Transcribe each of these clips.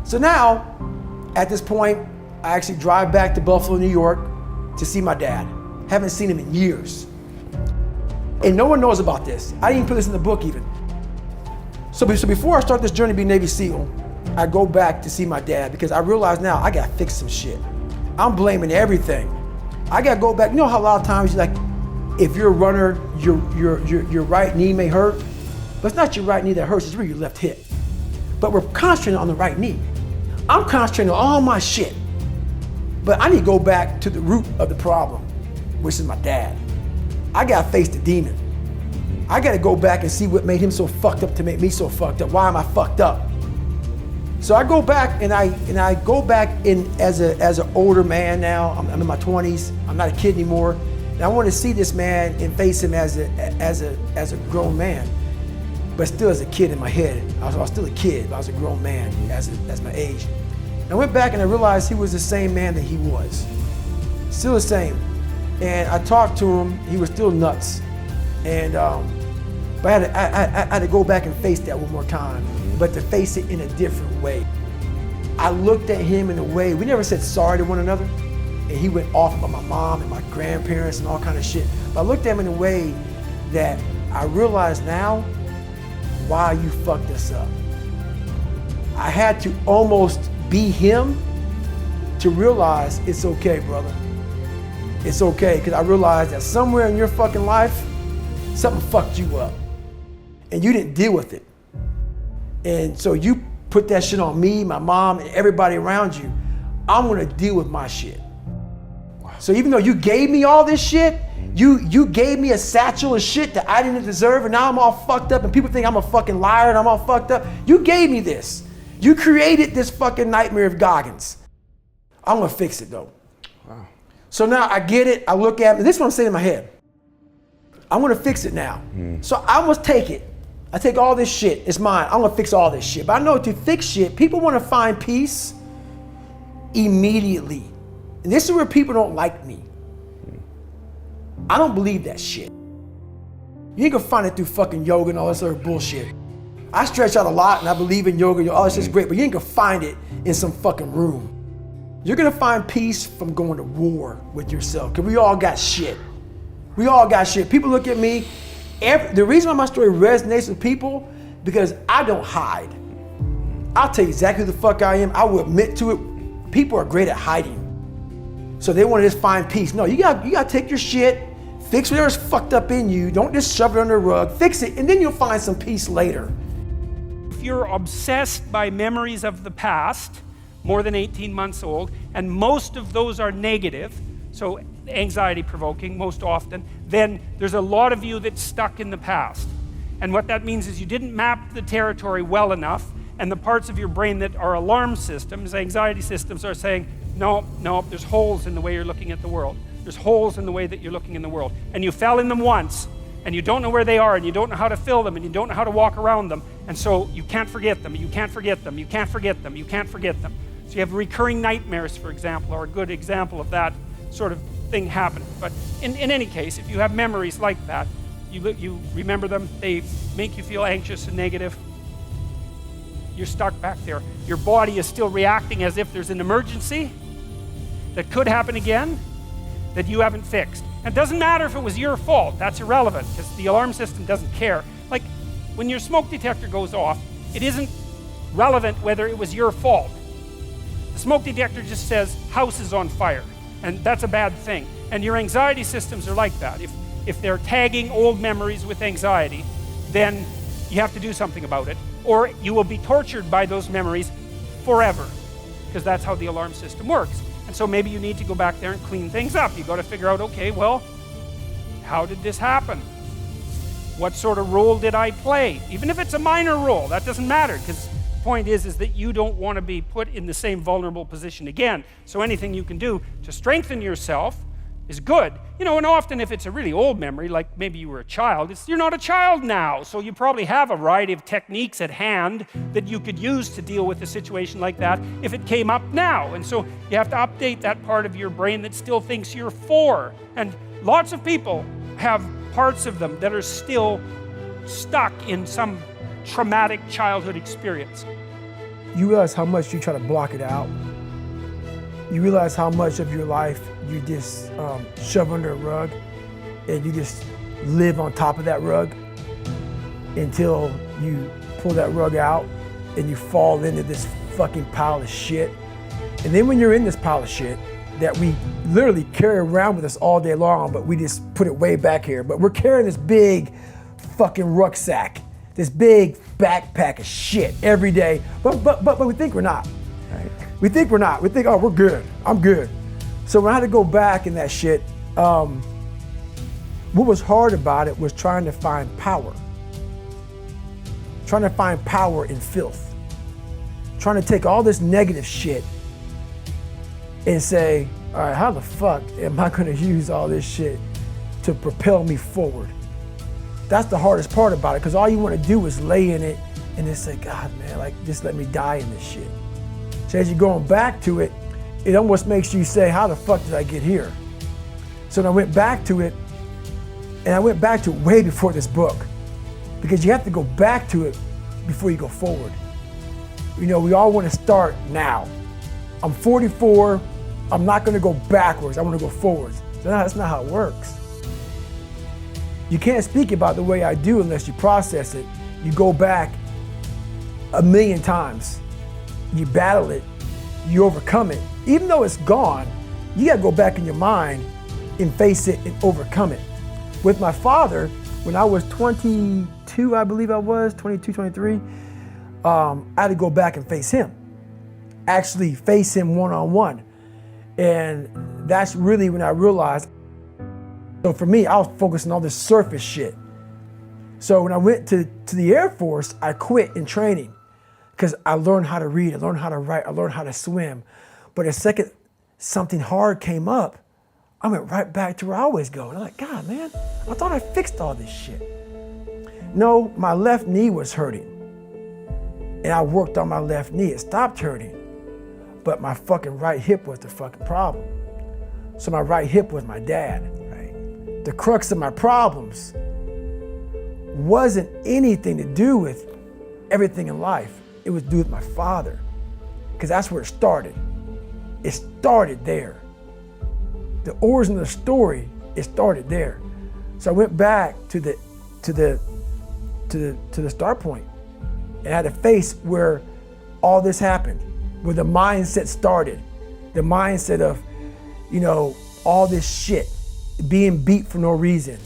So now, at this point, I actually drive back to Buffalo, New York to see my dad. Haven't seen him in years. And no one knows about this. I didn't even put this in the book even. So before I start this journey to be Navy SEAL, I go back to see my dad because I realize now I gotta fix some shit. I'm blaming everything. I gotta go back. You know how a lot of times, like, if you're a runner, your right knee may hurt, but it's not your right knee that hurts, it's really your left hip. But we're concentrating on the right knee. I'm concentrating on all my shit. But I need to go back to the root of the problem, which is my dad. I gotta face the demon. I gotta go back and see what made him so fucked up to make me so fucked up. Why am I fucked up? So I go back and I go back in as an older man now. I'm in my 20s. I'm not a kid anymore. And I want to see this man and face him as a grown man, but still as a kid in my head. I was still a kid, but I was a grown man as my age. And I went back and I realized he was the same man that he was. Still the same. And I talked to him, he was still nuts. And but I had to go back and face that one more time, but to face it in a different way. I looked at him in a way, we never said sorry to one another, and he went off about my mom and my grandparents and all kind of shit. But I looked at him in a way that I realize now why you fucked us up. I had to almost be him to realize it's okay, brother. It's okay, because I realized that somewhere in your fucking life, something fucked you up and you didn't deal with it. And so you put that shit on me, my mom, and everybody around you. I'm gonna deal with my shit. So even though you gave me all this shit, you gave me a satchel of shit that I didn't deserve, and now I'm all fucked up and people think I'm a fucking liar and I'm all fucked up. You gave me this. You created this fucking nightmare of Goggins. I'm gonna fix it though. Wow. So now I get it, I look at it, this is what I'm saying in my head. I'm gonna fix it now. So I must take it. I take all this shit, it's mine. I'm gonna fix all this shit. But I know to fix shit, people wanna find peace immediately. And this is where people don't like me. I don't believe that shit. You ain't gonna find it through fucking yoga and all this other bullshit. I stretch out a lot and I believe in yoga, all this shit's great, but you ain't gonna find it in some fucking room. You're gonna find peace from going to war with yourself, because we all got shit. We all got shit. People look at me, the reason why my story resonates with people, because I don't hide. I'll tell you exactly who the fuck I am. I will admit to it. People are great at hiding. So they want to just find peace. No, you gotta take your shit, fix whatever's fucked up in you. Don't just shove it under the rug, fix it, and then you'll find some peace later. If you're obsessed by memories of the past, more than 18 months old, and most of those are negative, so anxiety provoking most often, then there's a lot of you that's stuck in the past. And what that means is you didn't map the territory well enough, and the parts of your brain that are alarm systems, anxiety systems, are saying, no, there's holes in the way you're looking at the world. There's holes in the way that you're looking in the world. And you fell in them once, and you don't know where they are, and you don't know how to fill them, and you don't know how to walk around them, and so you can't forget them, you can't forget them, you can't forget them, you can't forget them. So you have recurring nightmares, for example, are a good example of that sort of thing happening. But in any case, if you have memories like that, you remember them, they make you feel anxious and negative, you're stuck back there. Your body is still reacting as if there's an emergency that could happen again that you haven't fixed. And it doesn't matter if it was your fault, that's irrelevant, because the alarm system doesn't care. Like, when your smoke detector goes off, it isn't relevant whether it was your fault. The smoke detector just says, house is on fire, and that's a bad thing. And your anxiety systems are like that. If they're tagging old memories with anxiety, then you have to do something about it, or you will be tortured by those memories forever, because that's how the alarm system works. And so maybe you need to go back there and clean things up. You got to figure out, okay, well, how did this happen? What sort of role did I play? Even if it's a minor role, that doesn't matter, because the point is that you don't want to be put in the same vulnerable position again. So anything you can do to strengthen yourself is good. You know, and often if it's a really old memory, like maybe you were a child, you're not a child now, so you probably have a variety of techniques at hand that you could use to deal with a situation like that if it came up now. And so you have to update that part of your brain that still thinks you're 4. And lots of people have parts of them that are still stuck in some traumatic childhood experience. you realize how much you try to block it out. You realize how much of your life you just shove under a rug and you just live on top of that rug until you pull that rug out and you fall into this fucking pile of shit. And then when you're in this pile of shit that we literally carry around with us all day long, but we just put it way back here, but we're carrying this big fucking rucksack, this big backpack of shit every day, but we think we're not. Right? We think we're not. We think, oh, we're good. I'm good. So when I had to go back in that shit, what was hard about it was trying to find power. Trying to find power in filth. Trying to take all this negative shit and say, all right, how the fuck am I gonna use all this shit to propel me forward? That's the hardest part about it, because all you wanna do is lay in it and just say, God, man, like, just let me die in this shit. So as you're going back to it, it almost makes you say, how the fuck did I get here? So then I went back to it, and I went back to it way before this book, because you have to go back to it before you go forward. You know, we all wanna start now. I'm 44, I'm not gonna go backwards, I wanna go forwards. So no, that's not how it works. You can't speak about the way I do unless you process it. You go back 1,000,000 times. You battle it, you overcome it. Even though it's gone, you gotta go back in your mind and face it and overcome it. With my father, when I was 22, I believe I was, 22, 23, I had to go back and face him. Actually face him one-on-one. And that's really when I realized, so for me, I was focusing on all this surface shit. So when I went to the Air Force, I quit in training because I learned how to read, I learned how to write, I learned how to swim. But the second something hard came up, I went right back to where I always go. And I'm like, God, man, I thought I fixed all this shit. No, my left knee was hurting. And I worked on my left knee, it stopped hurting. But my fucking right hip was the fucking problem. So my right hip was my dad. Right? The crux of my problems wasn't anything to do with everything in life. It was to do with my father. Because that's where it started. It started there. The origin of the story, it started there. So I went back to the start point and I had to face where all this happened, where the mindset started. The mindset of, you know, all this shit, being beat for no reason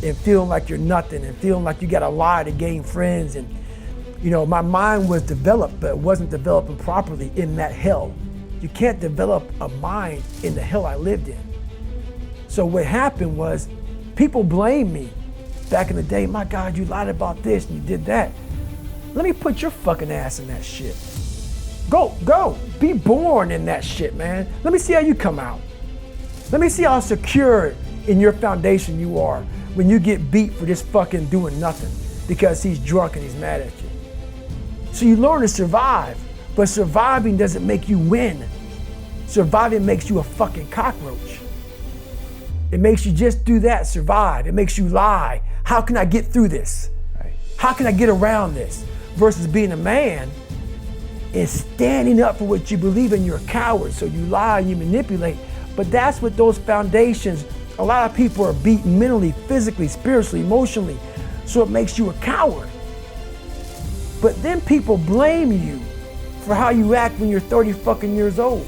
and feeling like you're nothing and feeling like you gotta lie to gain friends. And, you know, my mind was developed, but it wasn't developing properly in that hell. You can't develop a mind in the hell I lived in. So what happened was people blamed me back in the day. My God, you lied about this and you did that. Let me put your fucking ass in that shit. Go, be born in that shit, man. Let me see how you come out. Let me see how secure in your foundation you are when you get beat for just fucking doing nothing because he's drunk and he's mad at you. So you learn to survive, but surviving doesn't make you win. Surviving makes you a fucking cockroach. It makes you just do that, survive. It makes you lie. How can I get through this? Right. How can I get around this? Versus being a man and standing up for what you believe in. You're a coward, so you lie, you manipulate. But that's what those foundations, a lot of people are beaten mentally, physically, spiritually, emotionally. So it makes you a coward. But then people blame you for how you act when you're 30 fucking years old.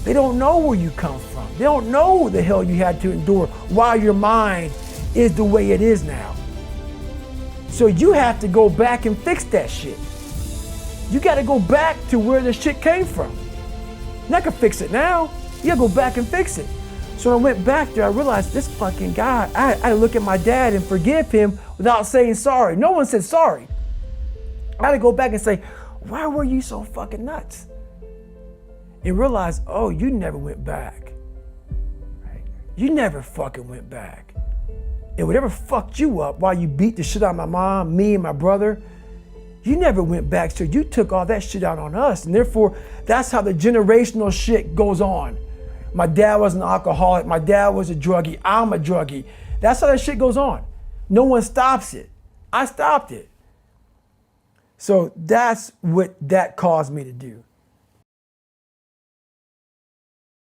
They don't know where you come from. They don't know the hell you had to endure while your mind is the way it is now. So you have to go back and fix that shit. You gotta go back to where the shit came from. You're not gonna fix it now. You gotta go back and fix it. So when I went back there, I realized this fucking guy, I had to look at my dad and forgive him without saying sorry. No one said sorry. I had to go back and say, why were you so fucking nuts? And realize, oh, you never went back. Right? You never fucking went back. And whatever fucked you up while you beat the shit out of my mom, me and my brother, you never went back. So you took all that shit out on us. And therefore, that's how the generational shit goes on. My dad was an alcoholic. My dad was a druggie. I'm a druggie. That's how that shit goes on. No one stops it. I stopped it. So that's what that caused me to do.